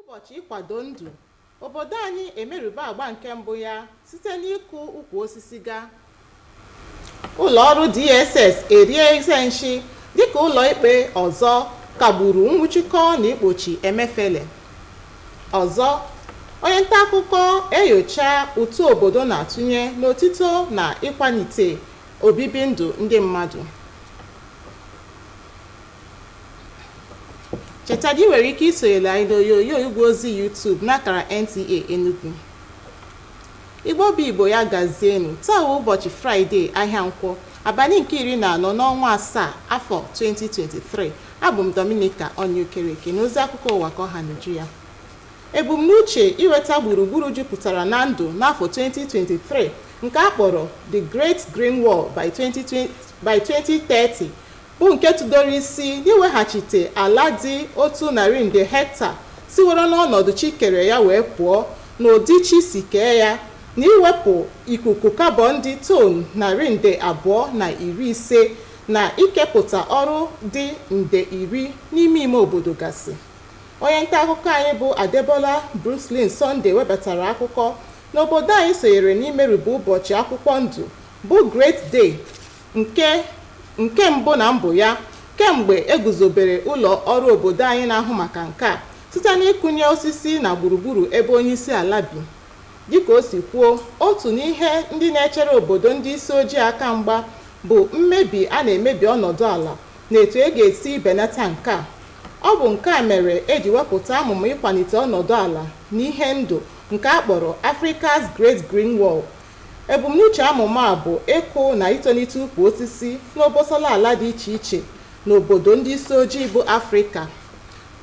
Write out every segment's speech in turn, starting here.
Ụbọchị ịkwado ndụ, obodo anyị emerụba agba nke mbụ ya site n'ịkụ ukwu osisi ga. Ụlọ ọrụ DSS erie ise nshi dịka ụlọ ikpe ọzọ kagburu nwụchikọ na ikpochi Emefiele. Ọzọ, onye nta akụkọ enyocha ụtụ obodo na-atụnye n'otito na ịkwalite obibi ndụ ndị mmadụ. Cheta gị nwere ike isonyere anyị n'onyonyo igwe ozi YouTube n'akara NTA Enugu. Igbo bụ Igbo ya gazienu. Taa bụ ụbọchị Fraịde, ahịa Nkwọ, abalị nke 14 n'ọnwa asaa afọ 2023. Abụ m Dominica Onyukereke n'ozi akụkọ ụwa ka ọha n'uju ya. Ebumnuche iweta gburugburu jupụtara na ndụ n'afọ 2023 nke a kpọrọ The Great Green Wall by 2030 bụ nke tụdoro isi n'iweghachite ala dị 100 hekta siworo n'ọnọdụ chi kere ya wee pụọ n'ụdị chi si kee ya, na iwepụ ikuku kabọn dị ton 250 na ikepụta ọrụ dị nde 10 n'ime ime obodo gasị. Onye nta akụkọ anyị bụ Adebola Brucelyn Sunday webatara akụkọ n'obodo anyị sonyere n'imerụba ụbọchị akwụkwọ ndụ bụ Great Day nke mbụ na mbụ ya kemgbe eguzobere ụlọ ọrụ obodo anyị na-ahụ maka nke a site n'ịkụnye osisi na gburugburu ebe onye isi ala bi. Dịka o si kwuo, otu n'ihe ndị na-echere obodo ndị isi ojii aka mgba bụ mmebi a na-emebi ọnọdụ ala na etu e ga-esi benata nke a. Ọ bụ nke a mere eji wepụta amụma ịkwalite ọnọdụ ala na ihe ndụ nke a kpọrọ Africa's Great Green Wall. Ebumnuche amụma a bụ ịkụ na itolite ukwu osisi n'obosala ala dị iche iche n'obodo ndị isi ojii bụ Afrịka.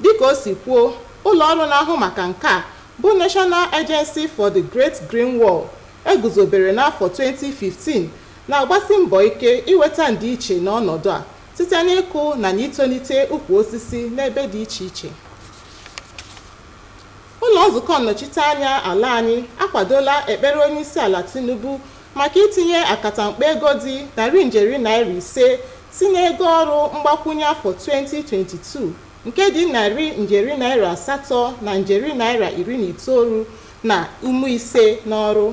Dịka o si kwuo, ụlọ ọrụ na-ahụ maka nke a bụ National Agency for the Great Green Wall eguzobere n'afọ 2015 na-agbasi mbọ ike iweta ndịiche n'ọnọdụ a site n'ịkụ na itolite ukwu osisi n'ebe dị iche iche. Ụlọ nzukọ nnọchiteanya ala anyị akwadola ekpere onye isi ala Tinubu maka itinye akatamkpa ego dị $500 si n'ego ọrụ mgbakwunye afọ 2022 nke dị $800 na $19 na $5 n'ọrụ.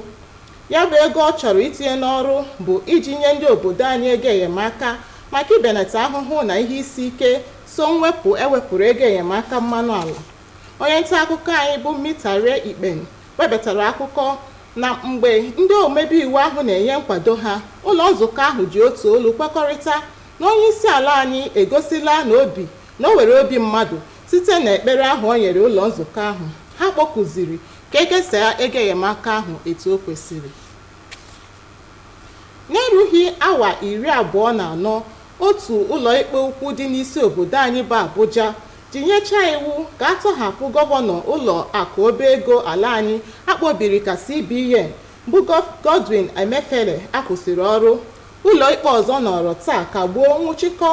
Ya bụ ego ọ chọrọ itinye n'ọrụ bụ iji nye ndị obodo anyị ego enyemaka maka ibenata ahụhụ na ihe isi ike so mwepụ ewepụrụ ego enyemaka mmanụ ala. Onye nta akụkọ anyị bụ Mitare Ikpen webatara akụkọ na mgbe ndị omebe iwu ahụ na-enye nkwado ha, ụlọ nzukọ ahụ ji otu olu kwekọrịta na onye isi ala anyị egosila na o were obi mmadụ site na ekpere ahụ o nyere ụlọ nzukọ ahụ. Ha kpọkụziri ka ekesaa ego enyemaka ahụ etu o kwesịrị. N'erughị awa 24, otu ụlọ ikpe ukwu dị n'isi obodo anyị bụ Abuja ji nyechaa iwu ka a tọhapụ gọvanọ ụlọ akụ oba ego ala anyị akpọbiri ka CBN bụ Godwin Emefiele akwụsịrị ọrụ. Ụlọ ikpe ọzọ nọrọ taa kagbuo nwụchikọ,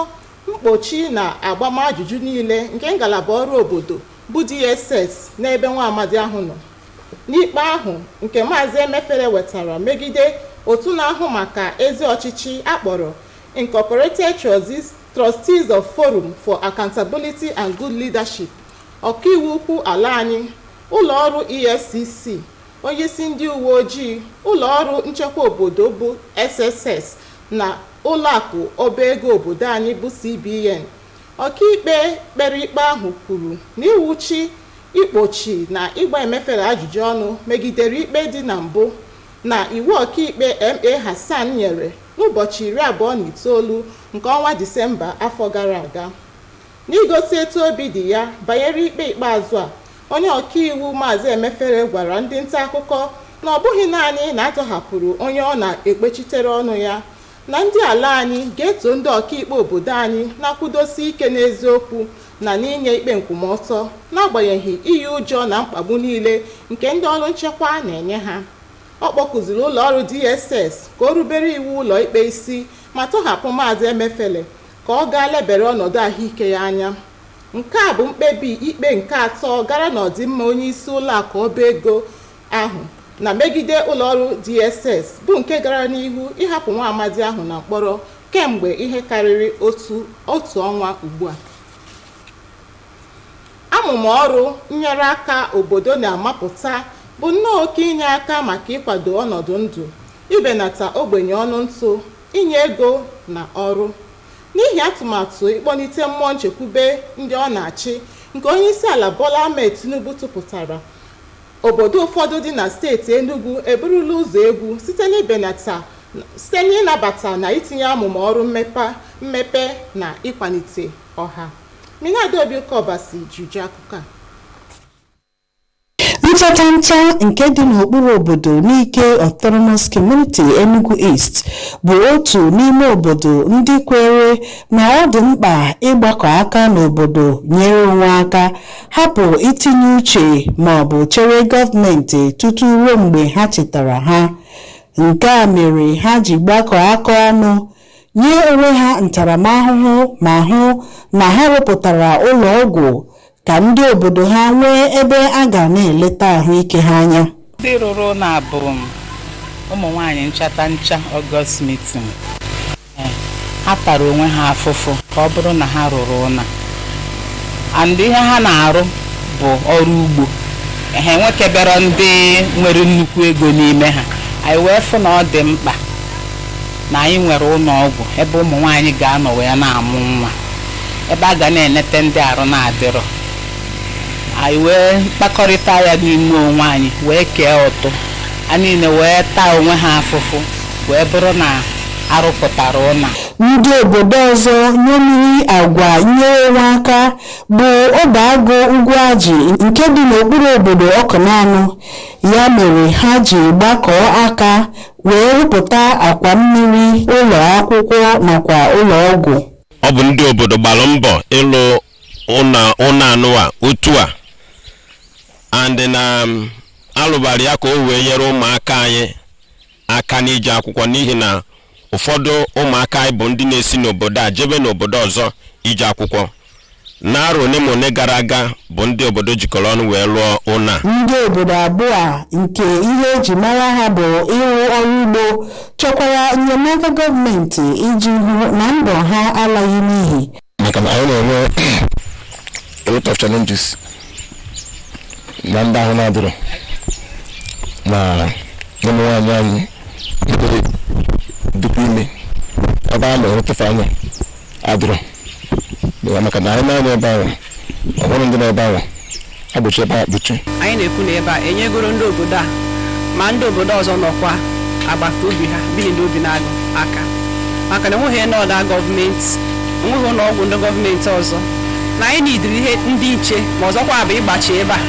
mkpochi na agbamajụjụ niile nke ngalaba ọrụ obodo bụ DSS n'ebe nwa amadi ahụ nọ. N'ikpe ahụ nke Maazị Emefiele wetara megide otu na-ahụ maka ezi ọchịchị akpọrọ Incorporated Trustees of Forum for Accountability and Good Leadership, ọkaiwu ukwu ala anyị, ụlọ ọrụ EFCC, onyeisi ndị uwe ojii, ụlọ ọrụ nchekwa obodo bụ SSS na ụlọ akụ ọba ego obodo anyị bụ CBN. Ọkaikpe kpere ikpe ahụ kwuru na iwuchi, ikpochi na ịgba Emefiele ajụjụ ọnụ megidere ikpe dị na mbụ na iwu ọkaikpe MA Hassan nyere n'ụbọchị 29 nke ọnwa Disemba afọ gara aga. N'igosi etu obi dị ya banyere ikpe ikpeazụ a, onye ọkaiwu Maazị Emefiele gwara ndị nta akụkọ na ọ bụghị naanị na atọhapụrụ onye ọ na-ekpechitere ọnụ ya, na ndị ala anyị ga-eto ndị ọkaikpe obodo anyị na-akwụdosi ike n'eziokwu na n'inye ikpe nkwụmọtọ n'agbanyeghị iyi ụjọ na mkpagbu niile nke ndị ọrụ nchekwa na-enye ha. Ọ kpọkụziri ụlọ ọrụ DSS ka o rubere iwu ụlọ ikpe isi ma tọhapụ Maazị Emefiele ka ọ gaa lebere ọnọdụ ahụike ya anya. Nke a bụ mkpebi ikpe nke atọ gara n'ọdịmma onye isi ụlọ akụ ọba ego ahụ na megide ụlọ ọrụ DSS bụ nke gara n'ihu ịhapụ nwa amadi ahụ na mkpọrọ kemgbe ihe karịrị otu ọnwa ugbu a. amụma ọrụ nyere aka obodo na-amapụta bụ nnọọ oke inye aka maka ịkwado ọnọdụ ndụ, ibenata ogbenye ọnụ ntụ, inye ego na ọrụ. N'ihi atụmatụ ịkpọlite mmụọ nchekwube ndị ọ na-achị nke onyeisiala Bola Ahmed Tinubu tụpụtara, obodo ụfọdụ dị na steeti Enugu eburula ụzọ egwu site n'ịnabata na itinye amụma ọrụ mmepe na ịkwalite ọha. Minadobi Kobasi juju akụkọ a. Nchatancha nke dị n'okpuru obodo n'ike Autonomous Community Enugu East bụ otu n'ime obodo ndị kwere na ọ dị mkpa ịgbakọ aka n'obodo nyere onwe aka, hapụ itinye uche ma ọ bụ chere gọọmenti tutu ruo mgbe ha chetara ha. Nke a mere ha ji gbakọ aka ọnụ nye onwe ha ntaramahụhụ ma hụ na ha rụpụtara ụlọ ọgwụ ka ndị obodo ha nwee ebe a ga na-eleta ahụike ha anya. Ndị rụrụ na bụ ụmụ nwaanyị nchatancha August meeting. Ha tara onwe ha afụfụ ka ọ bụrụ na ha rụrụ ụlọ. And ihe ha na-arụ bụ ọrụ ugbo. Ha enwekebere ndị nwere nnukwu ego n'ime ha. Anyị wee fụ na ọ dị mkpa na anyị nwere ụlọ ọgwụ ebe ụmụ nwaanyị ga-anọ wee na-amụ nwa, ebe a ga na-enete ndị arụ na-adịrọ. Anyị wee kpakọrịta ya n'ime onwe anyị wee kee ụtụ, anyị niile wee taa onwe ha afụfụ wee bụrụ na arụpụtara ụlọ. Ndị obodo ọzọ nyomiri agwa nyere onwe aka bụ Ọbagụ Ugwuaji nke dị n'okpuru obodo Ọkụnanụ. Ya mere ha ji gbakọọ aka wee rụpụta akwa mmiri, ụlọ akwụkwọ nakwa ụlọ ọgwụ. Ọ bụ ndị obodo gbara mbọ ịlụ ụlọ anụwa otu a, and na alụbara ya ka o wee nyere ụmụaka anyị aka n'ije akwụkwọ, n'ihi na ụfọdụ ụmụaka anyị bụ ndị na-esi n'obodo a jebe n'obodo ọzọ ije akwụkwọ. N'arọ one gara aga bụ ndị obodo jikọrọ ọnụ wee lụọ ụlọ a. Ndị obodo abụọ nke ihe eji mara ha bụ ịrụ ọrụ ugbo chọkwara enyemaka gọọmenti iji hụ na mbọ ha alaghị n'ihi. Maka na anyị na-enwe a lot of challenges na ndị ahụ na-adịrọ na ụmụ nwaanyị anyị ndị dịkwa ime ebe a na-enwetafe anya adịrọ. Maka na anyị na-anya ebe ahụ ọhụrụ ndị na-ebe ahụ agbochi ebe a gbochi. Anyị na-ekwu na ebe a enyegoro ndị obodo a ma ndị obodo ọzọ nọkwa agbata obi ha biri ndị obi na-agụ aka, maka na enweghị n'ọda gọọmenti, enweghị ụlọ ọgwụ ndị gọọmenti ọzọ, na anyị nidiri ihe ndị nche ma ọzọkwa bụ ịgbachi ebe a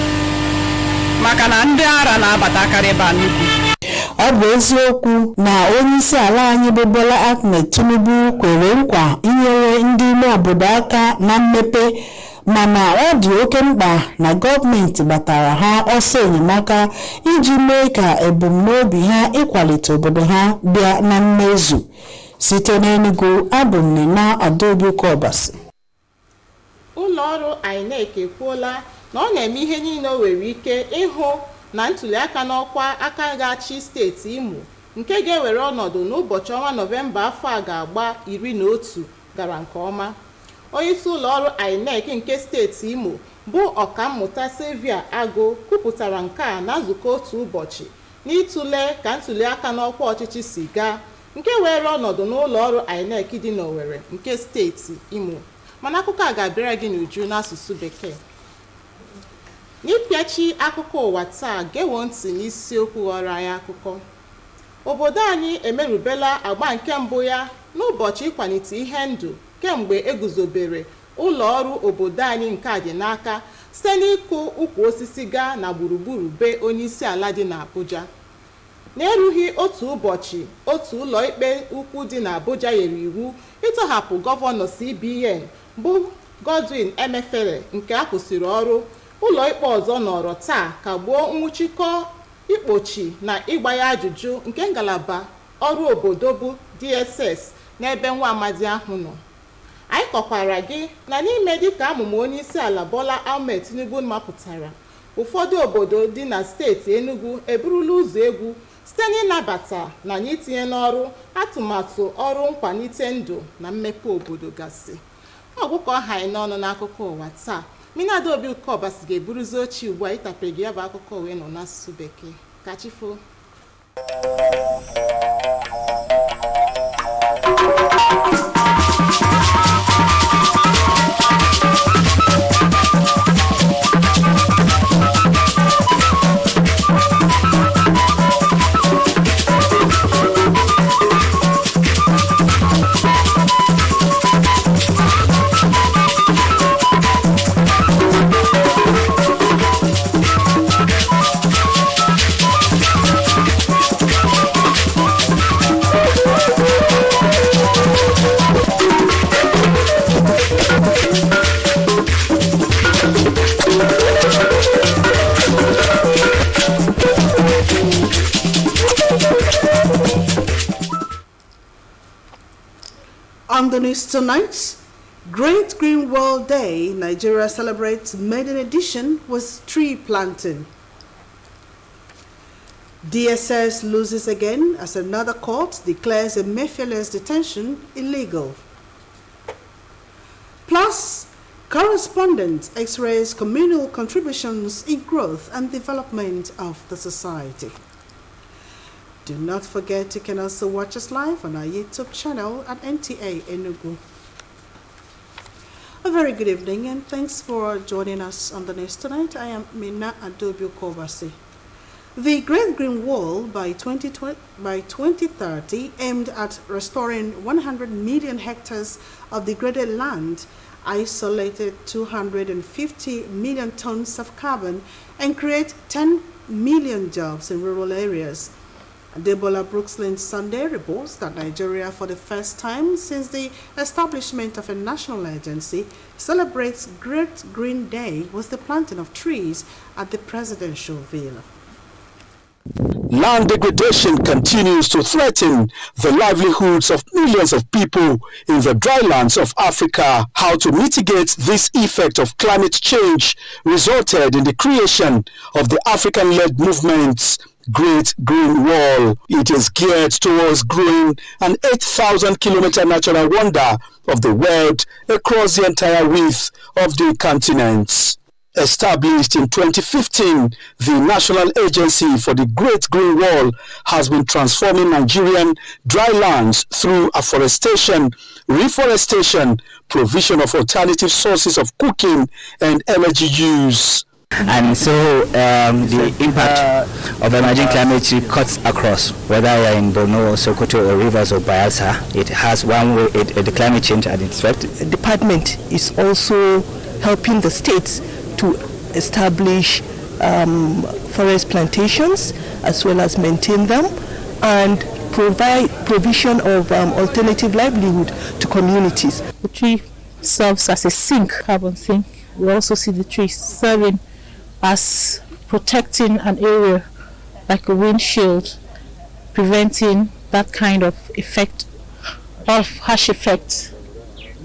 maka na ndị ara na-abatakarị ebe a nnukwu. Ọ bụ eziokwu na onyeisi ala anyị bụ Bola Ahmed Tinubu kwere nkwa inyere ndị ime obodo aka na mmepe, mana ọ dị oke mkpa na gọọmenti gbatara ha ọsọ enyemaka iji mee ka ebumnobi ha ịkwalite obodo ha bịa na mmezu. Site n'Enugu, abụ m Minadobi Kobasi. Ụlọ ọrụ INEC ekwuola na ọ na-eme ihe niile o nwere ike ịhụ na ntụliaka n'ọkwa aka ga-achị steeti Imo nke ga-ewere ọnọdụ n'ụbọchị ọnwa Nọvemba afọ a ga-agba 11 gara nke ọma. Onyeisi ụlọ ọrụ INEC nke steeti Imo bụ ọkammụta Sylvia Agụ kwupụtara nke a na nzukọ otu ụbọchị n'ịtụle ka ntụliaka n'ọkwa ọchịchị si gaa, nke were ọnọdụ n'ụlọ ọrụ INEC dị n'Owerri nke steeti Imo. Mana akụkọ a ga-abịara gị n'uju n'asụsụ Bekee. N'ịpịachi akụkọ ụwa taa, gewo ntị n'isiokwu ghọrọ anyị akụkọ. Obodo anyị emerụbela agba nke mbụ ya n'ụbọchị ịkwalite ihe ndụ kemgbe eguzobere ụlọ ọrụ obodo anyị nke a dị n'aka site n'ịkụ ukwu osisi gaa na gburugburu be onyeisi ala dị n'Abuja. N'erughị otu ụbọchị, otu ụlọ ikpe ukwu dị n'Abuja nyere iwu ịtọhapụ gọvanọ CBN bụ Godwin Emefiele nke a kwụsịrị ọrụ. Ụlọ ikpe ọzọ nọrọ taa kagbuo nwụchikọ ikpochi na ịgba ya ajụjụ nke ngalaba ọrụ obodo bụ DSS n'ebe nwa amadi ahụ nọ. Anyị kọkwara gị na n'ime dịka amụma onyeisi ala Bola Ahmed Tinubu mapụtara, ụfọdụ obodo dị na steeti Enugu eburula ụzọ egwu site n'ịnabata na n'itinye n'ọrụ atụmatụ ọrụ nkwalite ndụ na mmepe obodo gasị. Ọgụkọ ọha anyị n'ọnụ n'akụkọ ụwa taa. Minado Obi Ukobasi ga-eburuzi oche ugbu a ịtapere gị ya bụ akụkọ wee nọ n'asụsụ Bekee. Ka chi foo. On the news tonight, Great Green World Day, Nigeria celebrates maiden edition with tree planting. DSS loses again as another court declares Emefiele's detention illegal. Plus, correspondent X-rays communal contributions in growth and development of the society. Do not forget you can also watch us live on our YouTube channel at NTA Enugu. A very good evening and thanks for joining us on the news tonight. I am Mina Adobio Kobasi. The Great Green Wall by 2030 aimed at restoring 100 million hectares of degraded land, isolated 250 million tons of carbon and create 10 million jobs in rural areas. Debola Brookslyn Sunday reports that Nigeria, for the first time since the establishment of a national agency, celebrates Great Green Day with the planting of trees at the presidential villa. Land degradation continues to threaten the livelihoods of millions of people in the drylands of Africa. How to mitigate this effect of climate change resulted in the creation of the African-led movement's Great Green Wall. It is geared towards growing an 8,000-kilometer natural wonder of the world across the entire width of the continent. Established in 2015, the National Agency for the Great Green Wall has been transforming Nigerian drylands through afforestation, reforestation, provision of alternative sources of cooking, and energy use. And so the impact of emerging climate change cuts across, whether you are in Borno or Sokoto or Rivers or Bayelsa. It has one way, the climate change and its effect. The department is also helping the states to establish forest plantations as well as maintain them and provide provision of alternative livelihood to communities. The tree serves as a sink, carbon sink. We also see the tree serving as protecting an area like a windshield, preventing that kind of effect, of harsh effect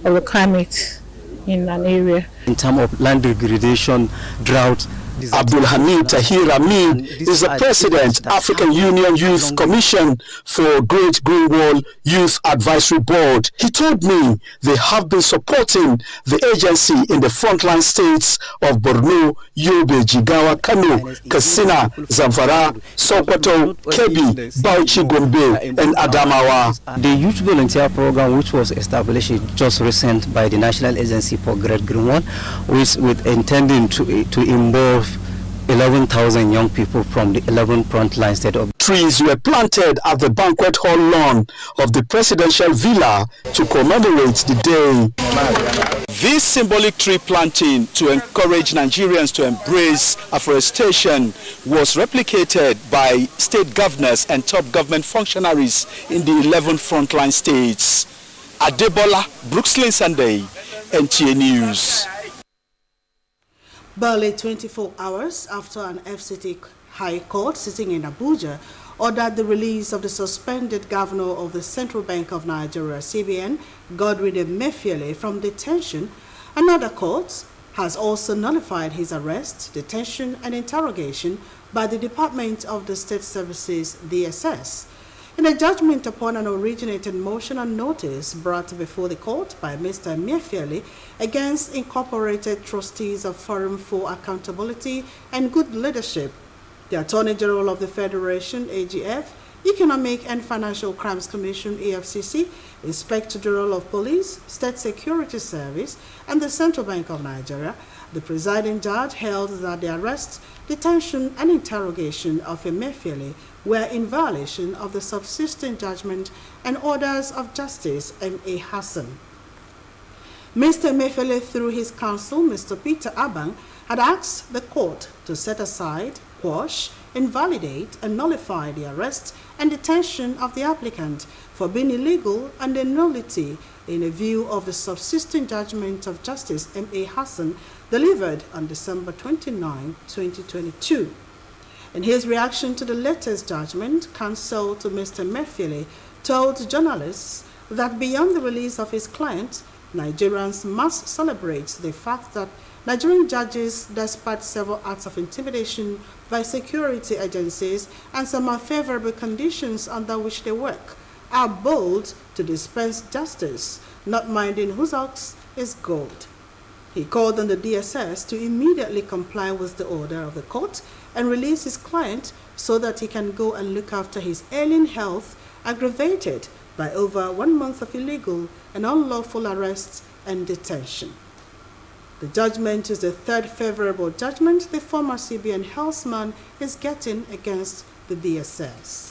of the climate in an area. In terms of land degradation, drought, Abdul Hamid Tahir Amin is the President, African Union Youth Commission for Great Green Wall Youth Advisory Board. He told me they have been supporting the agency in the frontline states of Borno, Yobe, Jigawa, Kano, Katsina, Zamfara, Sokoto, Kebbi, Bauchi, Gombe, and Adamawa. The Youth Volunteer Program, which was established just recent by the National Agency for Great Green Wall, with intending to involve 11,000 young people from the 11 frontline states. Trees were planted at the banquet hall lawn of the presidential villa to commemorate the day. This symbolic tree planting to encourage Nigerians to embrace afforestation was replicated by state governors and top government functionaries in the 11 frontline states. Adebola Brookslyn Sunday, NTA News. Barely 24 hours after an FCT High Court sitting in Abuja ordered the release of the suspended governor of the Central Bank of Nigeria, CBN, Godwin Emefiele, from detention, another court has also nullified his arrest, detention, and interrogation by the Department of the State Services, DSS. In a judgment upon an originated motion and notice brought before the court by Mr. Emefiele against Incorporated Trustees of Forum for Accountability and Good Leadership, the Attorney General of the Federation, AGF, Economic and Financial Crimes Commission, EFCC, Inspector General of Police, State Security Service, and the Central Bank of Nigeria, the presiding judge held that the arrest, detention, and interrogation of Emefiele were in violation of the subsisting judgment and orders of Justice M.A. Hassan. Mr. Emefiele, through his counsel, Mr. Peter Abang, had asked the court to set aside, quash, invalidate, and nullify the arrest and detention of the applicant for being illegal and a nullity in a view of the subsisting judgment of Justice M.A. Hassan delivered on December 29, 2022. In his reaction to the latest judgment, counsel to Mr. Emefiele told journalists that beyond the release of his client, Nigerians must celebrate the fact that Nigerian judges, despite several acts of intimidation by security agencies and some unfavorable conditions under which they work, are bold to dispense justice, not minding whose ox is gold. He called on the DSS to immediately comply with the order of the court and release his client so that he can go and look after his ailing health aggravated by over 1 month of illegal and unlawful arrests and detention. The judgment is the third favorable judgment the former CBN healthman is getting against the DSS.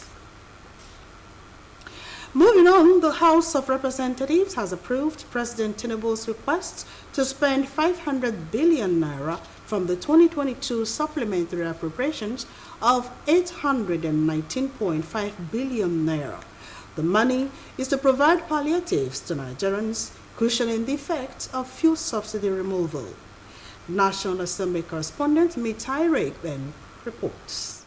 Moving on, the House of Representatives has approved President Tinubu's request to spend 500 billion naira from the 2022 supplementary appropriations of 819.5 billion naira. The money is to provide palliatives to Nigerians, cushioning the effect of fuel subsidy removal. National Assembly correspondent Mitai then reports.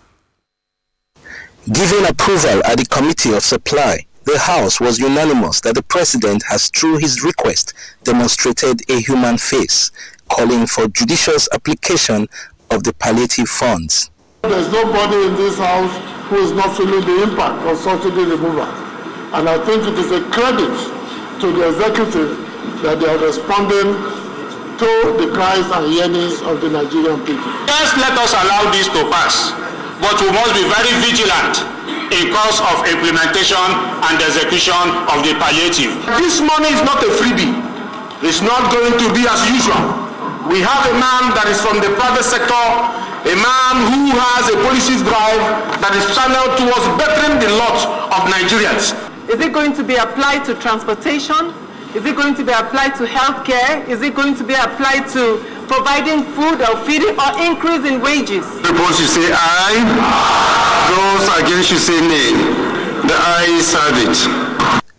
Given approval at the Committee of Supply, the House was unanimous that the President has, through his request, demonstrated a human face, calling for judicious application of the palliative funds. There is nobody in this House who is not feeling the impact of subsidy removal. And I think it is a credit to the executive that they are responding to the cries and yearnings of the Nigerian people. Just let us allow this to pass, but we must be very vigilant in course of implementation and execution of the palliative. This money is not a freebie. It's not going to be as usual. We have a man that is from the private sector, a man who has a policy drive that is channeled towards bettering the lot of Nigerians. Is it going to be applied to transportation? Is it going to be applied to healthcare? Is it going to be applied to providing food or feeding or increase in wages? Those who say aye, those against you say nay. The ayes have it.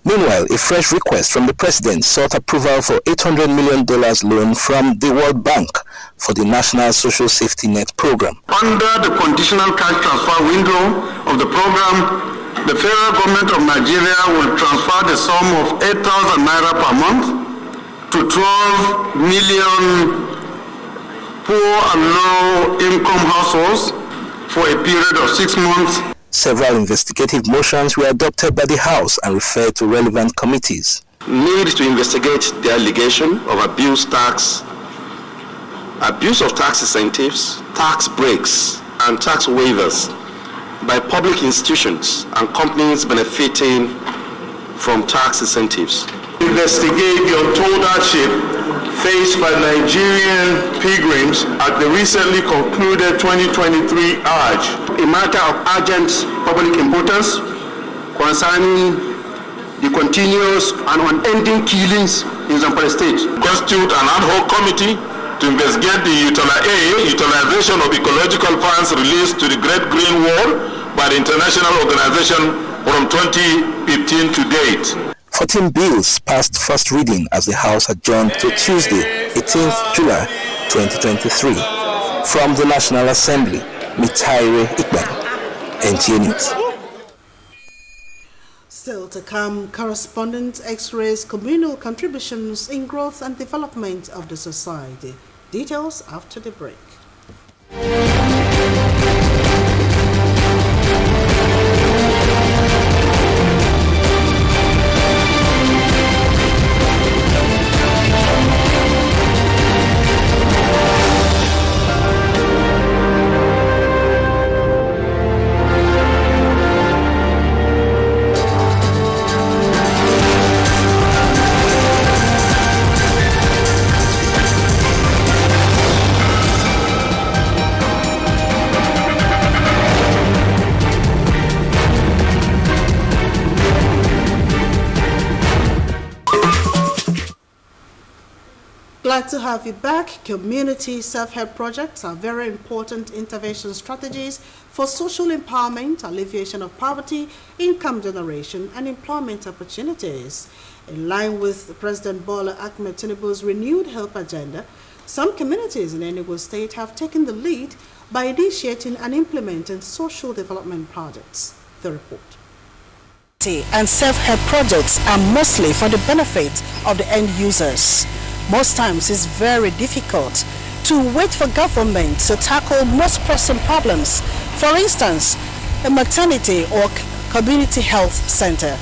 Meanwhile, a fresh request from the President sought approval for $800 million loan from the World Bank for the National Social Safety Net program. Under the conditional cash transfer window of the program, the federal government of Nigeria will transfer the sum of 8,000 naira per month to 12 million poor and low-income households for a period of 6 months. Several investigative motions were adopted by the House and referred to relevant committees. Need to investigate the allegation of abuse of tax incentives, tax breaks, and tax waivers by public institutions and companies benefiting from tax incentives. Investigate the untold hardship faced by Nigerian pilgrims at the recently concluded 2023 Hajj. A matter of urgent public importance concerning the continuous and unending killings in Zamfara State. Constitute an ad hoc committee to investigate the utilization of ecological funds released to the Great Green Wall by the international organization from 2015 to date. 14 bills passed first reading as the House adjourned to Tuesday, 18th July 2023. From the National Assembly, Mitaire Ikban, NTA News. Still to come, correspondent X-rays communal contributions in growth and development of the society. Details after the break. Glad to have you back. Community self-help projects are very important intervention strategies for social empowerment, alleviation of poverty, income generation, and employment opportunities. In line with President Bola Ahmed Tinubu's renewed help agenda, some communities in Enugu State have taken the lead by initiating and implementing social development projects. The report. And self-help projects are mostly for the benefit of the end users. Most times it's very difficult to wait for government to tackle most pressing problems. For instance, a maternity or community health center.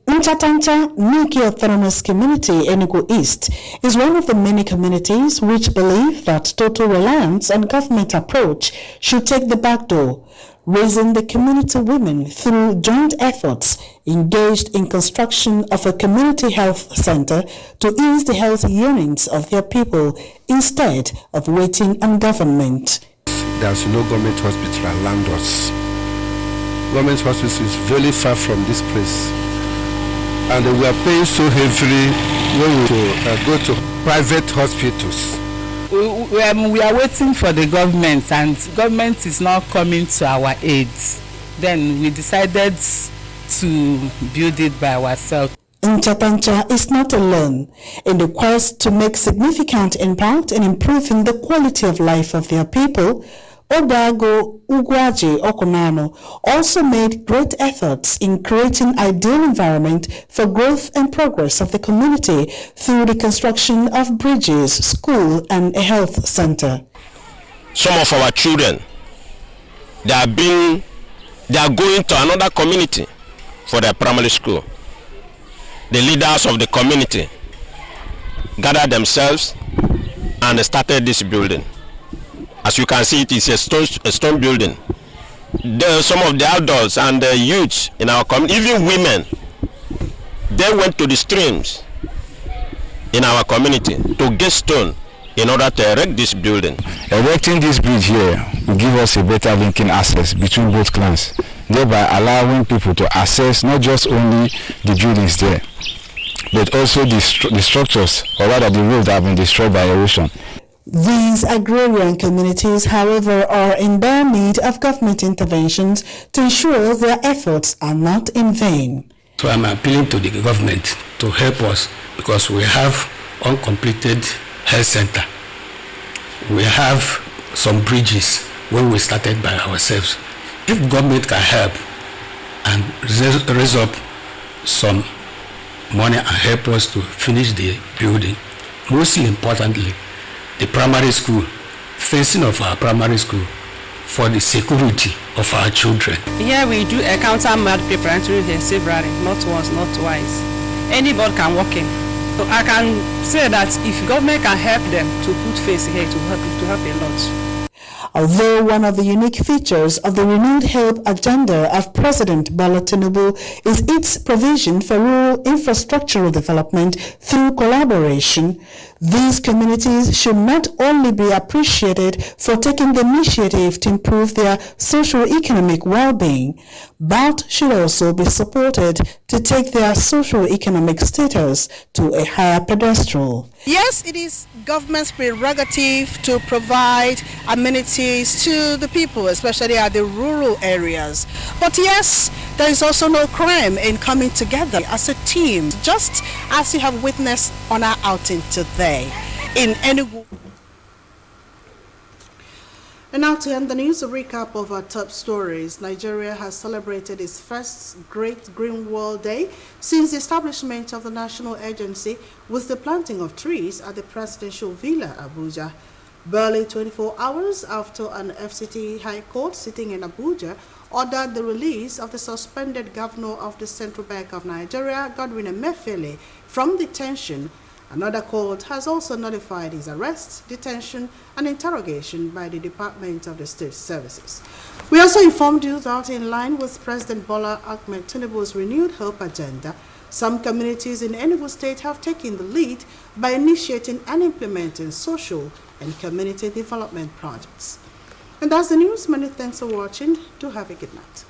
Nchatancha Niki Autonomous Community Enugu East is one of the many communities which believe that total reliance on government approach should take the back door, raising the community women through joint efforts engaged in construction of a community health center to ease the health yearnings of their people instead of waiting on government. There's no government hospital around us. Government hospital is very far from this place. And we are paying so heavily when we go to private hospitals. We are waiting for the government, and government is not coming to our aid. Then we decided to build it by ourselves. Nchatancha is not alone in the quest to make significant impact in improving the quality of life of their people. Odago Ugwaji Okonano also made great efforts in creating ideal environment for growth and progress of the community through the construction of bridges, school, and a health center. Some of our children, they are going to another community for their primary school. The leaders of the community gathered themselves and started this building. As you can see, it is a stone building. Some of the adults and the youth in our community, even women, they went to the streams in our community to get stone in order to erect this building. Erecting this bridge here will give us a better linking access between both clans, thereby allowing people to access not just only the buildings there, but also the structures, or rather the roads that have been destroyed by erosion. These agrarian communities, however, are in dire need of government interventions to ensure their efforts are not in vain. So I'm appealing to the government to help us, because we have uncompleted health center. We have some bridges when we started by ourselves. If government can help and raise up some money and help us to finish the building, mostly importantly, the primary school, facing of our primary school, for the security of our children. Here we do encounter mad preparatory severally, not once, not twice. Anybody can walk in. So I can say that if government can help them to put face here to help a lot. Although one of the unique features of the renewed help agenda of President Bola Tinubu is its provision for rural infrastructural development through collaboration, these communities should not only be appreciated for taking the initiative to improve their socio-economic well-being, but should also be supported to take their socio-economic status to a higher pedestal. Yes, it is government's prerogative to provide amenities to the people, especially at the rural areas. But yes, there is also no crime in coming together as a team, just as you have witnessed on our outing today in Enugu. And now to end the news, a recap of our top stories. Nigeria has celebrated its first Great Green Wall Day since the establishment of the national agency with the planting of trees at the Presidential Villa, Abuja. Barely 24 hours after an FCT High Court sitting in Abuja ordered the release of the suspended governor of the Central Bank of Nigeria, Godwin Emefiele, from detention, another court has also notified his arrest, detention, and interrogation by the Department of the State Services. We also informed you that in line with President Bola Ahmed Tinubu's renewed help agenda, some communities in Enugu State have taken the lead by initiating and implementing social and community development projects. And that's the news. Many thanks for watching. Do have a good night.